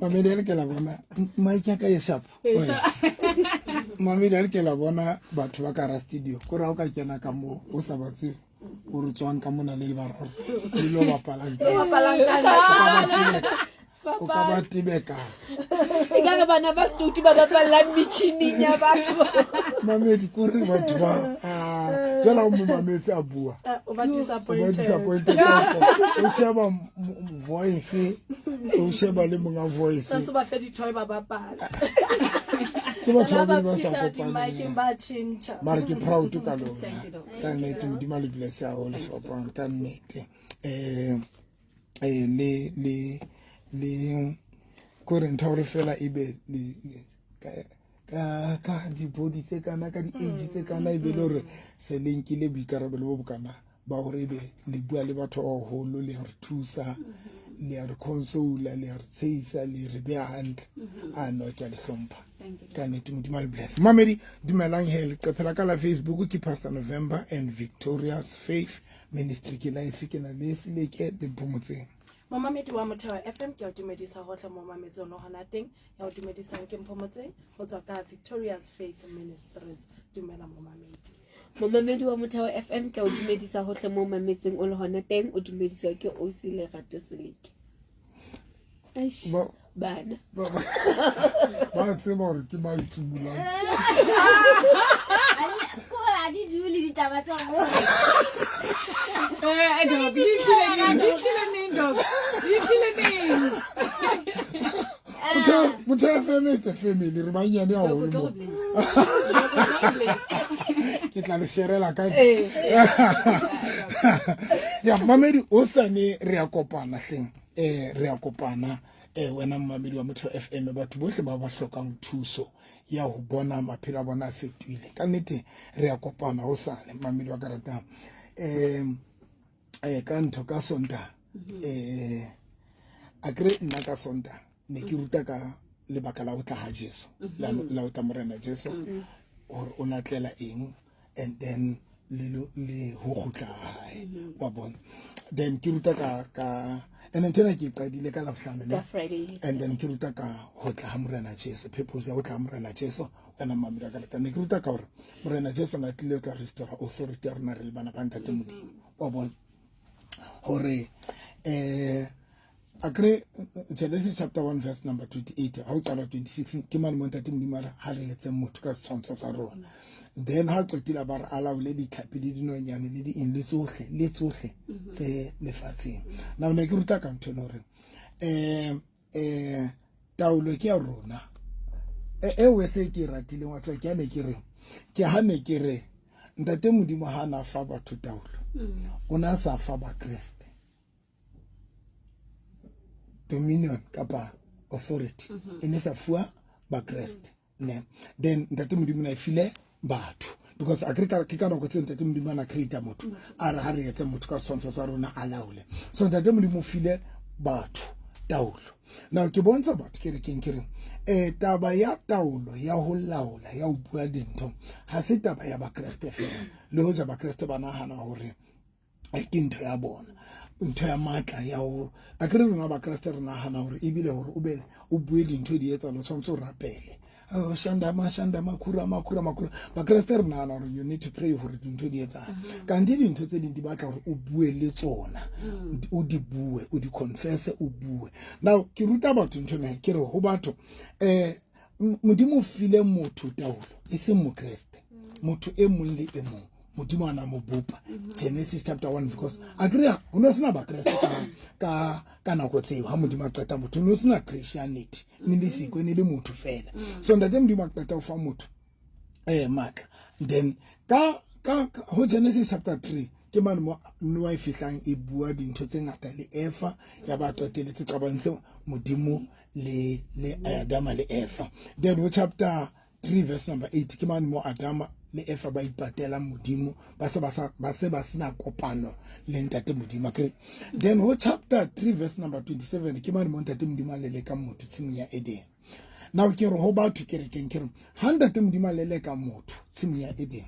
Mami del ke la bona maika ka yeshapo Mami del ke la bona batho ba ka ra studio ko ra o ka kena ka mo o sa batse o re tswang ka mona le bararo le lo bapalang o ka ba tibeka e ka bana ba studio ba bapalang mitšhining ya batho mamedi ko re batho ba jala mo mametse a bua o ba disappointed o sheba voice o sheba le monga voice santse ba fe dithoy ba bapala ke batho ba ba sa kopana ba chincha mara ke proud ka lona ka nnete modimo le bless ya all shopang ka nnete le kore ntho fela ibe ka di body tse kana ka di age tse kana ibe le hore se lenkile boikarabelo bo bokana ba hore be le bua le batho o holo le re thusa le re console le re tseisa le re be hantle a no ke le hlompha ka nnete modimo le bless mamedi dumelang he le qephela ka la Facebook ke Pastor November and Victoria's Faith Ministry ke life ke na le sile ke dimpomotseng Mamamedi wa Motheo FM ke o dumedisa hohle mo mametse ono hona teng ya o dumedisang ke mphomotseng ho tswa ka Victoria's Faith Ministries dumela Mamamedi wa Motheo FM ke o dumedisa hohle mo mametseng ono hona teng o dumediswa ke OC Lerato Seleke bana ba tseba hore ke ba itsumulang ko a di dule ditaba tsa mo Motheo FM is a family re ba nyane a holo mo ke tla le sherela ka ya mamedi o sane re a kopana hleng re a kopana wena mamedi wa Motheo FM batho bohle ba ba hlokang thuso ya ho bona maphelo a bona a fetoile ka nnete re a kopana ho sane mamedi wa karata ka ntho ka sonta a kre nna ka sonta ne ke ruta ka lebaka la ho tla ha Jesu la ho tla morena Jesu hore o natlela eng and then le ho khutla hae wa bona then ke ruta ka and then tena ke qadile ka la bohlano and then ke ruta ka ho tla ha morena Jesu purpose ya ho tla ha morena Jesu wena mamela ka leta ne ke ruta ka hore morena Jesu na tlile ho tla restore authority ya rona re le bana ba ntate modimo wa bona hore agree Genesis chapter 1 verse number 28 ha o qala 26 ke mane mo ntate modimo ha re etse motho ka tshwantsho sa rona then ha qetile ba re alaule di tlhapi le dinonyane le di in le tsohle tse lefatsheng now ne ke ruta ka ntho hore taulo ke ya rona we se ke ratile wa tswa ke ne ke re ke ha ne ke re ntate modimo ha na fa batho taulo o na sa fa ba Kriste dominion kapa authority ene sa fuwa ba Kriste ne then ntate modimo na file batho because agrika ke kana go tseng ntate modimo na create motho a re ha re etse motho ka sontsho sa rona a laule so ntate modimo file batho taulo now ke bontsha batho ke re keng taba ya taulo ya ho laola ya ho bua dintho ha se taba ya ba Kriste fela le ho ja ba Kriste ba nahana hore ke ntho ya bona ntho ya matla ya ho akere rona ba Kriste re nahana hore ebile hore o bue dintho di etsa lo tshwantse o rapele shanda makura ba Kriste re nahana hore you need to pray for dintho di etsa kanti dintho tse ding di batla hore o bue le tsona o di bue o di confess o bue now ke ruta batho ntho ne ke re ho batho modimo file motho taulo e se mo Kriste motho e mong le e mong modimo ana mo bopa Genesis chapter 1 because agree o no sena ba Kriste ka nako tseo ha modimo a qeta motho no sena Christianity ni le siko ni le motho fela so ntate modimo a qeta o fa motho matla then ka ho Genesis chapter 3 ke mane mo Noah fihlang e bua dintho tse ngata le Eva ya ba toteletse qabantse modimo le Adama le Eva then ho chapter 3 verse number 8 ke mane mo Adama le Eva ba ipatela modimo ba se ba sina kopano le ntate modimo akere then ho chapter 3 verse number 27 ke mane mo ntate modimo le ka motho tshimo ya Eden now ke re ho batho ke re ha ntate modimo le ka motho tshimo ya Eden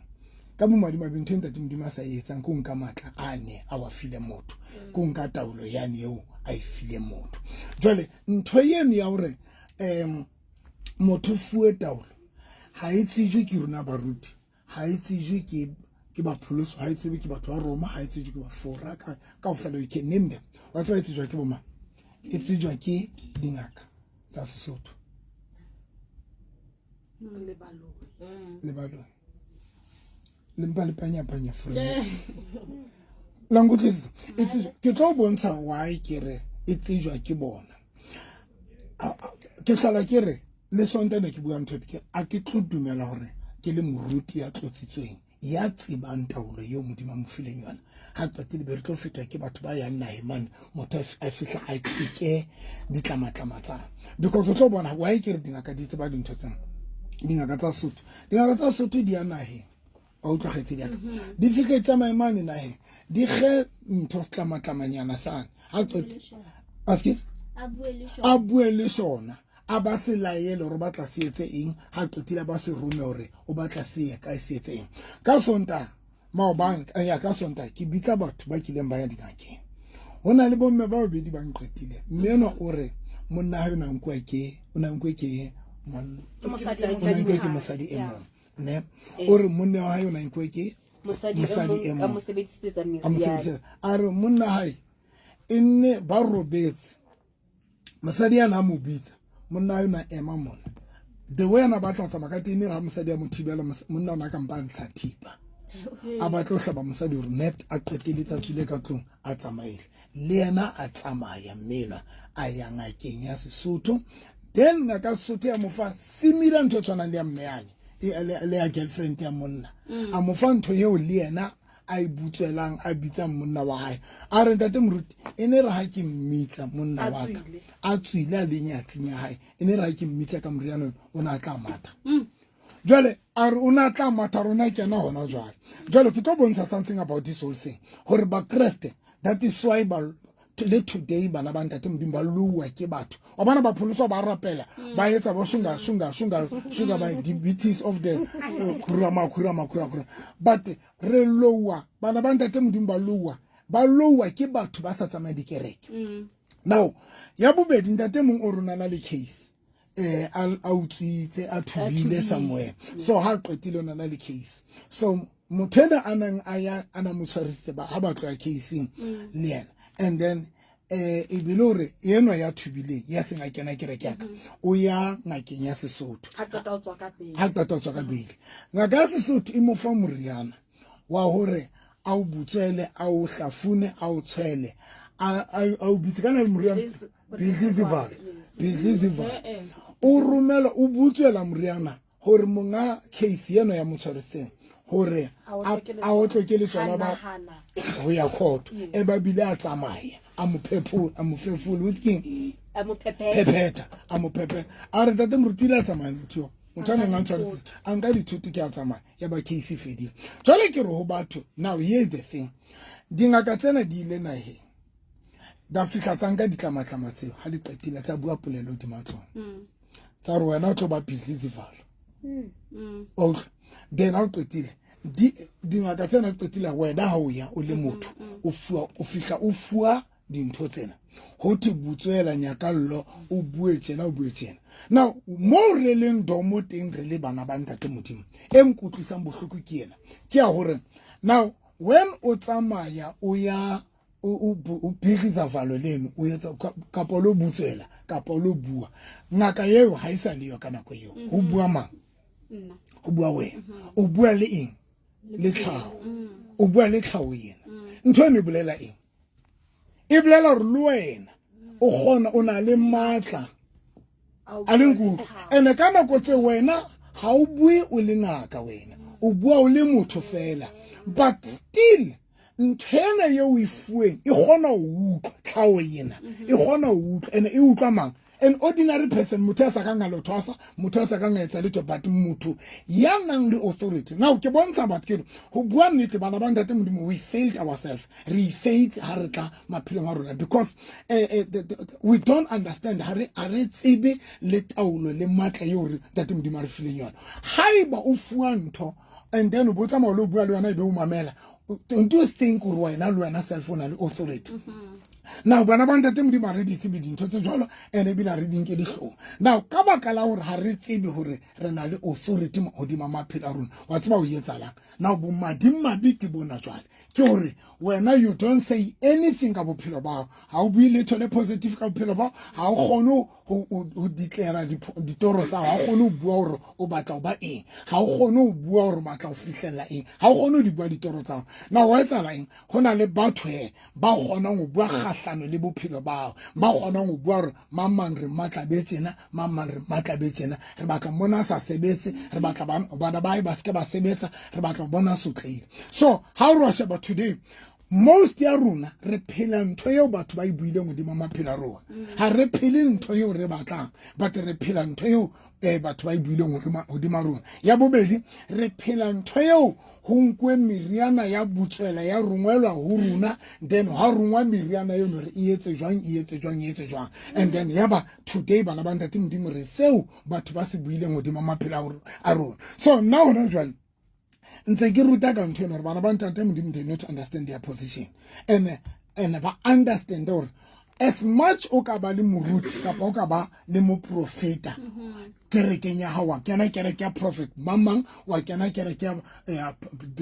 ka bo madimabe ntho ntate modimo a sa etsang ko nka matla a ne a wa file motho ko nka taolo yane eo a e file motho jwale ntho eno ya hore motho fuwe taolo ha e tsijwe ke rona baruti ha e tsijwe ke bapholoso ha e tsijwe ke batho ba Roma ha e tsijwe ke bafora ka o fela you can name them wa tswa e tsijwa ke boma e tsijwa ke dingaka tsa Sesotho lebalo le mpa le panya friend language ke tlo bontsha why ke re e tsijwa ke bona ke hlala ke re le sontana ke bua ntho ke a ke tlo dumela hore ke le moruti ya tlotsitsweng ya tsebang taolo eo modimo mo fileng yona ha qetile be re tlo fetwa ke batho ba yang nae man motho a fihla a tshike ditlamatlama tsa because o tlo bona why ke re dingaka di tseba dintho tsena dingaka tsa Sotho di ya nahe o tlo kgetsi di di fika tsa maimane nahe di ge ntho tlamatlamanyana sana ha qetile askis a bue le sona a ba se laele hore ba tla se etse eng ha qetile ba se rome hore o batla se ya ka se etse eng ka sonta maobang ya ka sonta ke bitsa batho ba kileng ba ya dingakeng hona le bomme ba bobedi ba nqetile mmeno o re monna ha yona nkwa ke ona nkwe ke mosadi e mong ne o re monna ha yona nkwe ke mosadi e mong a re monna hae enne ba robetse mosadi yana mo bitsa monna yona ema mona the way ana batla tsa makati ne ra mosadi ya mothibela monna ona ka mpa ntsha thipa a batla hlaba mosadi hore net a qetele tsa tsule ka tlong a tsamaile le yena a tsamaya mmena a ya ngakeng ya Sesotho then ngaka Sesotho ya mofa similar ntho tswana le ya mmeyane le ya girlfriend ya monna a mofa ntho yeo le yena a ibutswelang a bitsa monna wa hae a re ntate moruti ene re ha ke mmitsa monna wa ka a tswile a le nyatsinya hae ene re ha ke mmitsa ka moriana ona tla matha jwale a re ona tla matha rona kena hona jwale ke tlo bontsha something about this whole thing hore ba Kreste that is why le today bana ba ntate modimo ba luwa ke batho wa bana ba pholoso ba rapela ba etsa ba shunga by diabetes of the kurama but re lowa bana ba ntate modimo ba lowa ke batho ba sa tsamaya dikereke now ya bobedi ntate mong o rona na le case a utswitse a thubile somewhere so ha qetile ona na le case so mothena anang aya ana motshwarisitse ba ha ba tloa casing le yena and then e bilore yeno ya thubile ya senga kena kereke yaka o ya ngakeng ya Sesotho ha qeta o tswa ka bele ngaka ya Sesotho e mo fa moriana wa hore a o butswele a o hlafune a o tshwele a o bitsikana le moriana Bilizival o rumela o butswela moriana hore monga case yeno ya motshwaretseng hore a o tlokele tswana ba ho ya court e ba bile a tsamaya a mo fefula with king a mo pepeta a re tate morutile a tsamaya motho motho a nang tshwaretse a nka dithuto ke a tsamaya ya ba case fedile jwale ke re ho batho now here's the thing dingaka tsena di ile naheng da fihla tsanka ditlamatlama tseo ha di qetile tsa bua polelo di matsong tsa re wena o tlo ba Bilizival okay then ha o qetile dingaka tsena qetile wena ha o ya o le motho o fihla o fuwa dintho tsena ho te butswela nyakallo o bue tjena now mo re leng domo teng re le bana ba ntate modimo e nkutlisang bohloko ke yena ke a hore now when o tsamaya o ya o Bilizival leno o etsa kapo lo butswela kapo lo bua ngaka yeo ha isa le yo kana ko yeo ho bua mang ho bua wena o bua le eng le tlhaho o bua le tlhaho yena ntho ne bolela eng e bolela re le wena o gona o na le matla a le nkutlwa ene ka nako tse wena ha o bue o le ngaka wena o bua o le motho fela but still nthena ye o ifueng e gona o utlwa tlhaho yena e gona o utlwa ene e utlwa mang an ordinary person motho a sa ka ngalo thosa motho a sa ka ngaetsa le but motho ya nang le authority now ke bontsha batho ke ho bua nnete bana ba ntate modimo we failed ourselves re failed ha re tla maphelong a rona because we don't understand ha re tsebe le taolo le matla yo re ntate modimo a re fileng yona haiba o fuwa ntho and then o botsa maolo bua le yona e be o mamela. Don't you think gore wena le wena cell phone le authority? Now bana ba ntate modimo a re di tsebe dintho tse jalo ene e bile re di nke dihlong. Now ka baka la gore ha re tsebe gore re na le authority hodima maphelo a rona wa tseba o etsalang. Now bo madimabe ke bona jwale ke gore wena you don't say anything ka bophelo bao, ha o bue letho le positive ka bophelo bao, ha o kgone ho declare ditoro tsa ha o kgone ho bua gore o batla o ba eng, ha o kgone ho bua gore o batla o fihlella eng, ha o kgone ho di bua ditoro tsa. Now wa etsala eng hona le batho ba kgonang ho bua kgahlano le bophelo bao, ba kgonang ho bua gore mamang re matla be tsena, mamang re matla be tsena, re batla mona sa sebetse, re batla bana ba ba se ba sebetsa, re batla bona sotlile. So how ro sheba today most ya rona re phela ntho eo batho ba ibuileng hodima maphelo a rona, ha re phele ntho eo re batlang, but re phela ntho eo batho ba ibuileng hodima rona. Ya bobedi re phela ntho eo ho nkwe meriana ya butswela ya rongwelwa ho rona, then ha rongwa meriana eo re etse jwang, and then yaba today bana ba ntate modimo re seo batho ba se buileng hodima maphelo a rona. So now hona jwale ntse ke ruta ka ntho ena re bana ba ntate modimo they not understand their position, and ba understand or as much o ka ba le moruti kapa o ka ba le mo profeta kerekeng ya hao, wa kena kereke ya prophet Mang, wa kena kereke ya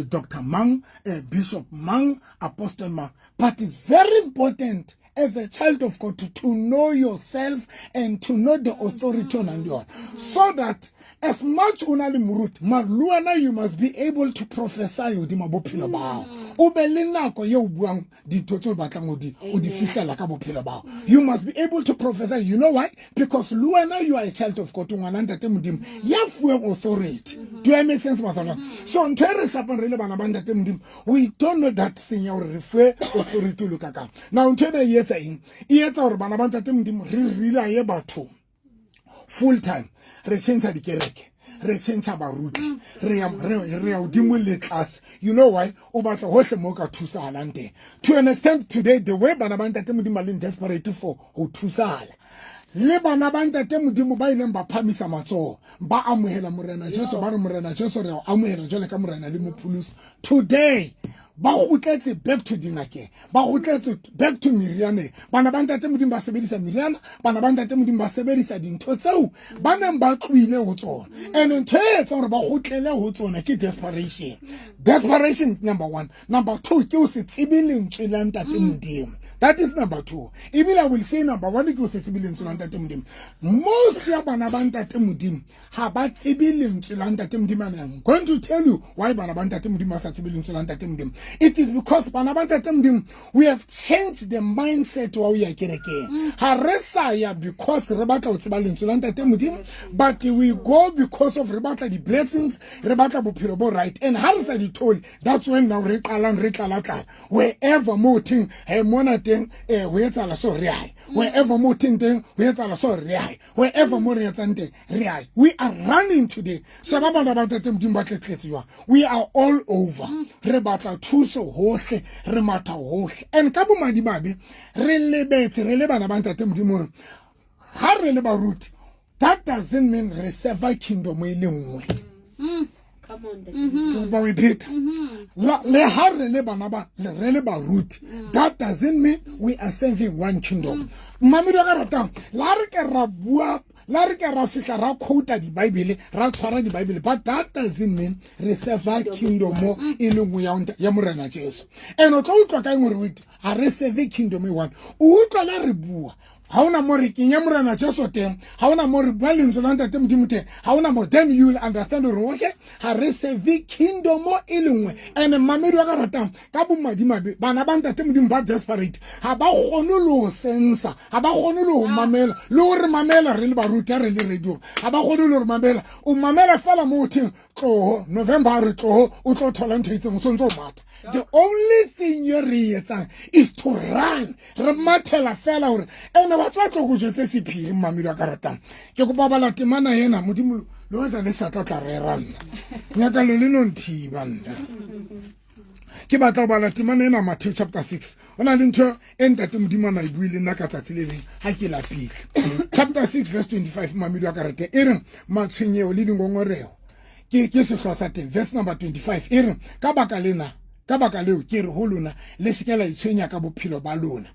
Dr. Mang, Bishop Mang, Apostle Mang, but it's very important as a child of God to know yourself and to know the authority on your, so that as much unali murut maluana you must be able to prophesy hodima bophelo bao, o be le nako ye o buang dintho tse o batlang o di fihlela ka bophelo bao. You must be able to prophesy. You know why? Because luana you are a child of God, ngwana ntate modimo ya fuweng authority. Do I make sense masana? So ntere shapa re le bana ba ntate modimo, we don't know that thing ya re fuwe authority lo ka ka. Now ntene e etsa eng e etsa gore bana ba ntate modimo re rila ye batho full time, re change di kereke, re change baruti, re ya hodimo le class. You know why? O batla hohle mo ka thusahalang teng. To an extent today the way bana ba ntate modimo le desperate for ho thusahala, le bana ba ntate modimo ba ileng ba phamisa matsoho ba amohela morena Jesu, ba re morena Jesu re amohela jwale ka morena le mopholosi. Today ba gotletse back to dingake, ba gotletse back to meriana. Bana ba ntate modimo ba sebedisa meriana, bana ba ntate modimo ba sebedisa dintho tseo ba neng ba tluile ho tsona, and ntho e etsa gore ba gotlele ho tsona ke desperation. Desperation number 1. Number 2 ke o se tsebe lentswe la ntate modimo. That is number 2. Even I will say number 1 ke o se tsebe lentswe la ntate modimo. Most ya bana ba ntate modimo ha ba tsebe lentswe la ntate modimo. I'm going to tell you why bana ba ntate modimo ba sa tsebe lentswe la ntate modimo. It is because bana ba ntate modimo we have changed the mindset wa o ya kerekeng. Ha re sa ya because re batla o tseba lentswe la ntate modimo, but we go because of re batla di blessings, re batla bophelo bo right. And ha re sa di thole, that's when now re qalang re tla wherever mo ting he mona teng ho etsala so re ai, wherever mo ting teng ho etsala so re ai, wherever mo re etsang teng re ai. We are running today. Shaba bana ba ntate modimo ba tletletsiwa, we are all over. Re batla thuso hohle, re matha hohle, and ka bo madimabe re lebetse re le bana ba ntate modimo ha re le baruti. That doesn't mean re serve kingdom e le nngwe. Come on, But we beat le ha re le bana ba re le baruti, that doesn't mean we are serving one kingdom. Mami do ka ratang la re ke ra bua, la re ke ra fihla ra quote di Bible, ra tshwara di Bible, but that doesn't mean re serve kingdom mo e le nngwe ya morena Jesu. And o tlo utlwa ka ngwe re ha re serve kingdom e one, o utlwa la re bua ha ona mo re kenya morena Jesu teng, ha ona mo re bua lentswe la ntate modimo teng, ha ona mo, then you will understand gore okay ha re serve kingdom mo e le nngwe. And mamedi wa ka ratang ka bo madimabe bana ba ntate modimo ba desperate, ha ba kgone le ho sensa, ha ba kgone le ho mamela, le ho re mamela re le baruti re le radio, ha ba kgone le ho mamela. O mamela fela mo teng tloho November re tloho o tlo thola ntho itseng so ntse o matha. The only thing you re etsang is to run. Re mathela fela hore ene ba tla tlo go jetse sephiri mamedi wa ka ratang. Ke go babala temana yena modimo lo ja le sa tla re ranna nyaka le no nthiba nna ke batla bala temana ena Matthew chapter 6 ona le ntho e ntate modimo a buile nna ka tsatsi le leng ha ke la pile chapter 6 verse 25 mamedi wa ka rate e re matshwenyeo le dingongoreo ke sehloa sa teng verse number 25 e re ka baka leo ke re ho lona le se ke la itshwenya ka bophelo ba lona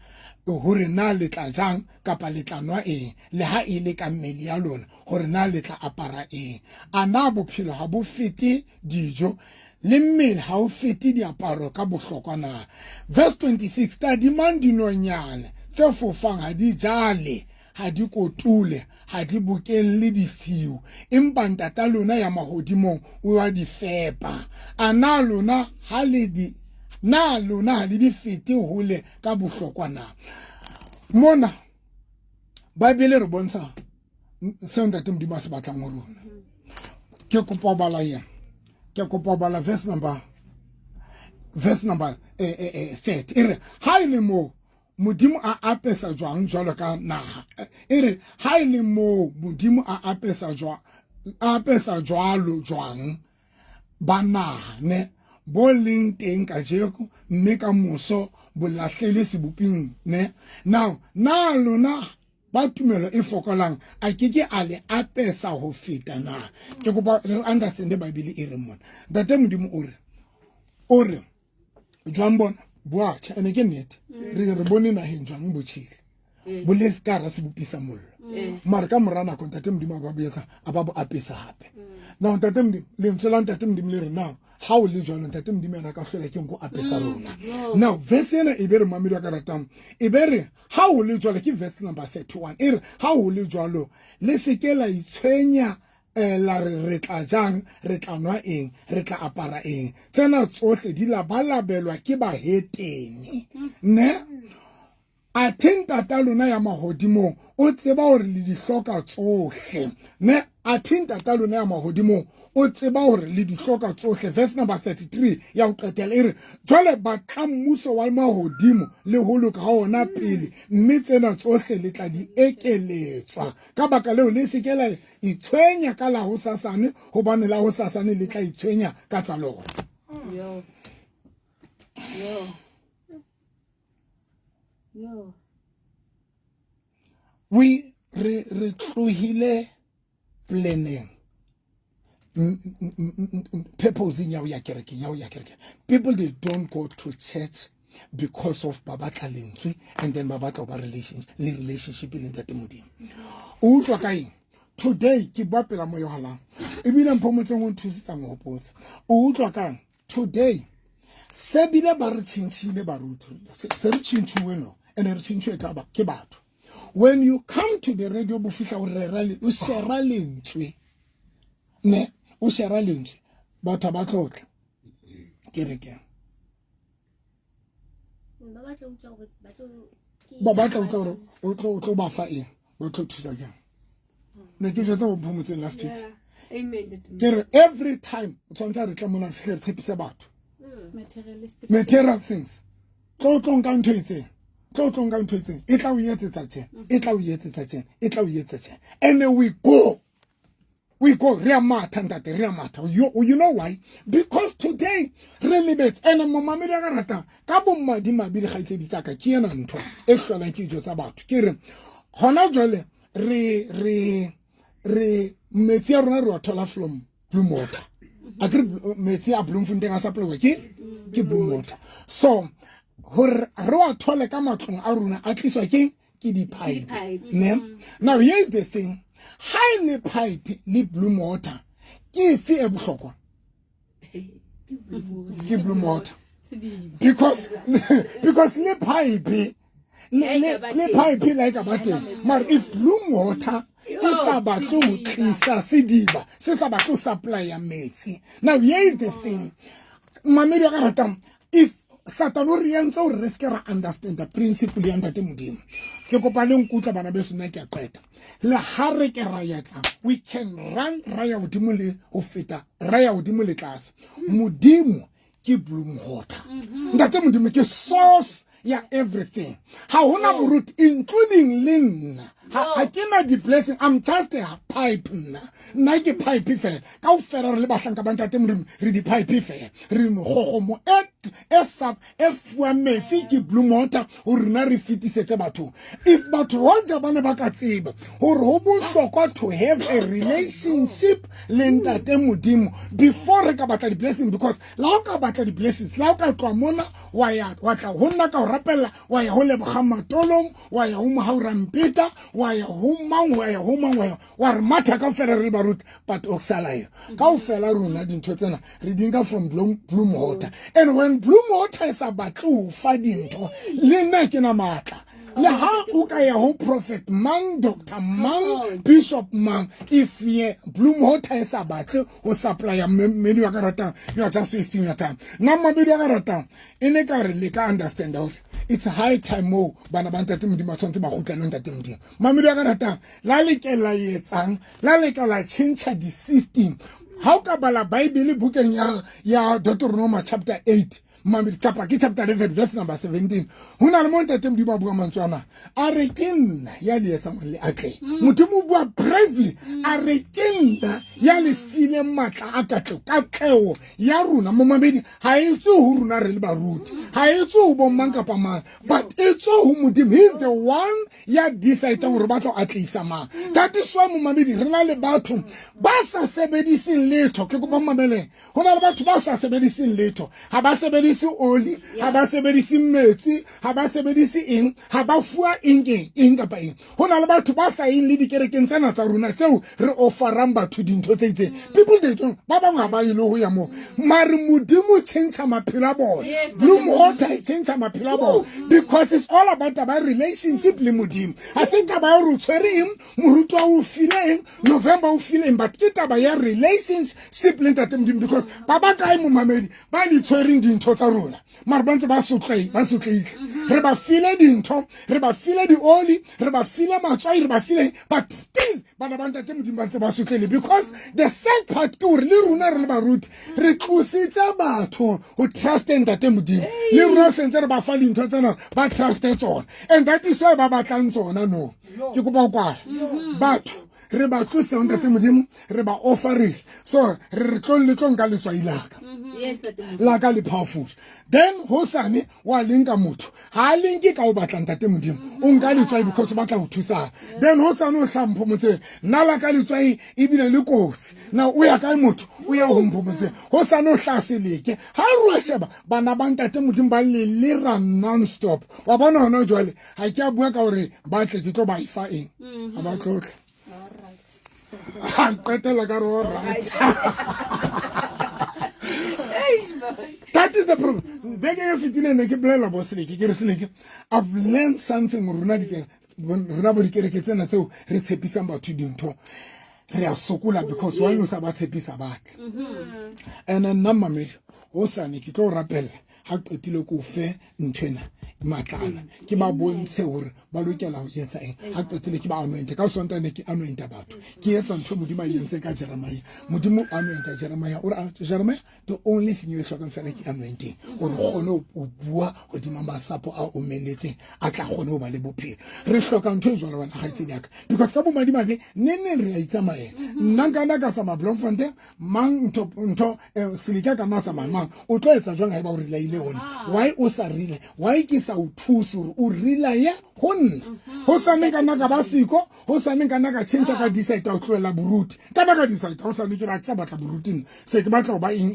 hore na le tla jang kapa le tla nwa eng le ha e le ka mmele ya lona hore na le tla apara eng a na bophelo ha bo fete dijo le mmele ha o fete diaparo ka bohlokwa na. Verse 26 tadimang dinonyane tse fofang ha di jale ha di kotule ha di bokelle disiu empa ntata lona ya mahodimong o wa di fepa a na lona ha le di fete hole ka bohlokwa na. Mona Bible re bontsha se ntate Modimo se batlang ho rona. Ke kopa bala ya ke kopa bala verse number 30 ere ha ile mo Modimo a apesa jwang jwalo ka naha ere ha ile mo Modimo a apesa jwalo jwang ba naha ne bo leng teng ka jeko mme ka moso bo lahlele seboping ne. Now na lona ba tumelo e fokolang a keke a le apesa ho feta na. Ke kopa re understand the Bible e re mona ntate Modimo o re jwang bona bua tjha ene ke nnete re bone naheng jwang botjhile bo le skara se bopisa mollo mara ka morana ko ntate Modimo ba boetsa a ba bo apesa hape. Now ntate Modimo le ntsola ntate Modimo le re now ha o le jwalo ntate Modimo ena ka hlola ke nko apesa rona. Now verse ena e be re mamedi ka ratang e be re ha o le jwalo ke verse number 31 e re ha o le jwalo le se ke la itshwenya la re tla jang re tla nwa eng re tla apara eng tsena tsohle di la balabelwa ke ba heteni ne. A tenta lona ya mahodimo o tseba hore le di hloka tsohle ne. A tenta lona ya mahodimo o tseba hore le di hloka tsohle. Verse number 33 ya o qetela e re jwale ba tla mmuso wa mahodimo le holoka ha ona pele mme tsena tsohle le tla di ekeletswa ka baka leo le se ke la itshwenya ka la ho sasane hobane la ho sasane le tla itshwenya ka tsa lona. We re tlohile planning purpose in ya kereke. People they don't go to church because of babatla lentswe and then babatla ba relationship in that Modimo. O utlwa kae today ke bua pela mo yohala e bile mphomotseng o nthusitsa mo hopotsa o utlwa kae today se bile ba re tshintshile ba ruthi se re tshintshwe no ene re tshintshwe ka ba ke batho. When you come to the radio bo fihla o rerale o shera lentswe ne o shera lentswe batho ba tlotla kereke ba batla o tlo ba fa eng ba tlo thusa jang ne ke jwetsa bo phomotse last week. Amen. Every time o tshwantse re tla mona re tshepise batho material things tlo nka ntho itseng e tla o etsetsa tjena and we go re amatha ntate re amatha. You know why? Because today re lebetse and momamedi a ka rata ka bomadimabe le gaitsedi tsaka ke ena ntho e hlolang ke jo tsa batho ke re hona jwale re metsi a rona re wa thola from Blue Water a ke metsi a Bloemfontein a supply ke Blue Water so hore re wa thole ka matlong a rona a tliswa ke di pipe ne. Now here is the thing highly pipe le Blue Water ke fe e bohlokwa ke Blue Water because le pipe like about mar if Blue Water is about to tlisa sidiba se sa batlo supply ya metsi. Now here is the thing mamedi ka rata if Satan o re yentse o re ska ra understand the principle ya ntate Modimo ke kopa le nkutla bana be sona ke a qeta le ha re ke ra yetsa we can run raya Modimo le ho feta raya Modimo le tlase Modimo ke Blue Water ntate Modimo ke source ya everything ha hona moruti including le nna ha ke na di-blessing, I'm just a pipe nna ke pipe fela ka o fela re le bahlanka ba ntate mo re di-pipe fela re mogogo mo e fuang metsi ke Blue Water gore rena re fetisetse batho. If batho wanja ba ne ba ka tseba gore ho bohlokwa to have a relationship le ntate modimo before re ka batla di-blessing, because la o ka batla di-blessings la o ka tloa mona wa tla ho nna ka o rapella wa ya ho leboga matolong wa ya ho mohauраmpeta wa ya ho mang wa re matha ka fela re ba ruta but o salayo ka o fela rona dintho tsena re dinka from Blue Water. And when Blue Water is about to fa dintho le nna ke na matla le ha o ka ya ho prophet mang, doctor mang, bishop mang, if ye Blue Water is about to supply many wa ka ratang, you are just wasting your time. Na mabedi wa ka ratang ene ka re le ka understand hore it's high time mo bana ba ntate modimo tshwantse ba gutla le ntate modimo. Mamedi wa ka ratang la le ke la etsang la le ka la change the system. How ka bala Bible bukeng ya Deuteronomy chapter 8 mamedi kapa ke chapter 11 verse number 17 hona le monte tem di ba bua mantswana a re kenna ya le etsa le atle modimo bua bravely a re kenna ya le file matla a katleo ya runa mo mamedi ha etso ho runa re le baruti ha etso ho bomang kapa mang but etso ho modimo. He is the one ya decide gore ba tlo atlisa mang. That is why mo mamedi re na le batho ba sa sebedising letho ke go ba mamele hona le batho ba sa sebedising letho ha ba sebedisi oli ha ba sebedisi metsi ha ba sebedisi eng ha ba fua eng kapa eng. Hona le batho ba sa eng le dikerekeng tsena tsa rona tseo re offerang batho dintho tse itseng. People they don't ba bangwe ha ba ile ho ya mo mare modimo change maphelo a bona. Blue Water change maphelo a bona because it's all about our relationship le modimo. Ha se taba ya re tshwere eng morutwa o file eng November o file eng but ke taba ya relationship le ntate modimo because ba ba kae mo mamedi ba di tshwereng dintho tsa rona mare ba ntse ba sotleile re ba file dintho re ba file di oli re ba file matswai re ba file but still bana ba ntate modimo ba ntse ba sotleile because the sad part ke gore le rona re le baruti re tlositse batho ho trust ntate modimo le rona sentse re ba fa dintho tsena ba truste tsona and that is why ba batlang tsona no ke kopa kwa batho re ba tlose ntate modimo re ba offer so re tlo nka letswai laka la ka le powerful then hosane wa linka motho ha linki ka o batla ntate modimo o nka letswai because ba tla o thusa then hosane o hlampo motse nna la ka letswai e bile le kosi na o ya ka motho o ya ho mpho motse hosane o hlaseleke ha re sheba bana ba ntate modimo ba le ra non stop wa bona hona jwale ha ke a bua ka hore ba tle ke tlo ba ifa eng ha ba tlotle all right. That is the problem. I've learned something. Because one knows about and then number me, Osani, Kito Rappel, how to look fair in China. Matana ke ba bontshe hore ba lokela ho etsa eng ha ke tele ke ba anointe ka sontane ke anointe batho ke etsa ntho modimo a yentse ka Jeremiah modimo anointe Jeremiah o re Jeremiah the only thing you should fela ke anointing o re gone o bua o di mama sapo a o meletse a tla gone o ba le bophelo re hloka ntho e jwalo bana ga itse diaka because ka bo madima ke nene re a itsamaya nna kana ka tsama Bloemfontein mang ntho silika ka na tsama mang o tlo etsa jwang ha ba o rilaile ona why o sa rile why ke sa o thuso o rila ya honna ho sa nka naka ba siko ho sa nka naka change ka decide o tloela buruti ka ba ka decide o sa nka ra tsa batla buruting se ke batla ba eng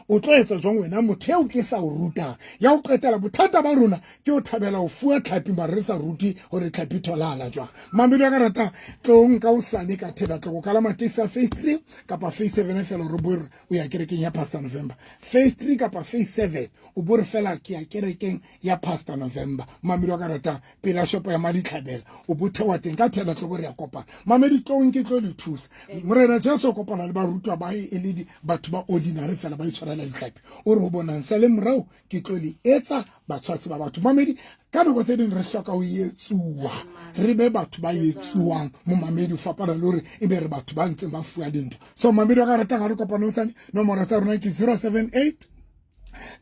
o tlo etsa jwang wena motheo ke sa o ruta ya o qetela bothata ba rona ke o thabela o fua tlhapi ba re sa ruti hore tlhapi tholala jwa mamelo ya ka rata tlong ka o sa nka theba tlo ka la matisa phase 3 kapa phase 7 fela ro bor o ya kerekeng ya Pastor November phase 3 kapa phase 7 o bor fela ke ya kerekeng ya Pastor November mamelo ka rata pela shopo ya madi tlhabela o bothe wa teng ka thela tlo gore ya kopana mamedi tlong ke tlo le thusa morena Jesu kopana le ba rutwa ba e le batho ba ordinary fela ba itshwarela ditlhapi o re ho bonang sa le morao ke tlo le etsa batshwasi ba batho mamedi ka no go tseding re hloka o yetsuwa re be batho ba yetsuwang mo mamedi fapana le hore e be re batho ba ntse ba fua dintho so mamedi ka rata ga re kopana o sane nomoro tsa rona ke 078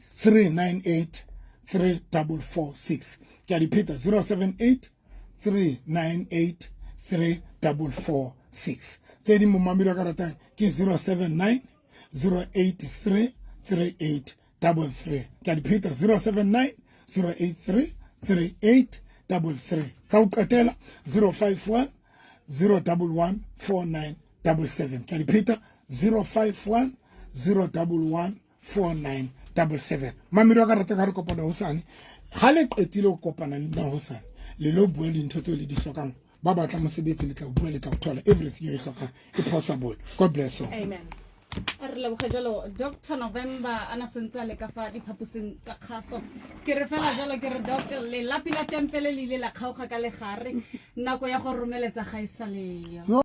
398 3446. Can you repeat that? 078 398 3446 tse di mo mamelo ka ratang ke 079 083 3833 ke di pheta 079 083 3833 sa o qetela 051 011 4977 ke di pheta 051 011 4977 mamelo ka ratang ga re kopana hosane ha le qetile go kopana le nna hosane le lo bua dintho tse le di hlokang ba batla mosebetsi le tla bua le tla thola everything e hlokang e possible. God bless you. Amen. A re leboge jalo Dr. November ana sentse le ka fa diphaposing tsa kgaso ke re fela jalo ke re doctor le lapila tempele le ile la kgaoga ka legare nako ya go romeletsa ga isaleyo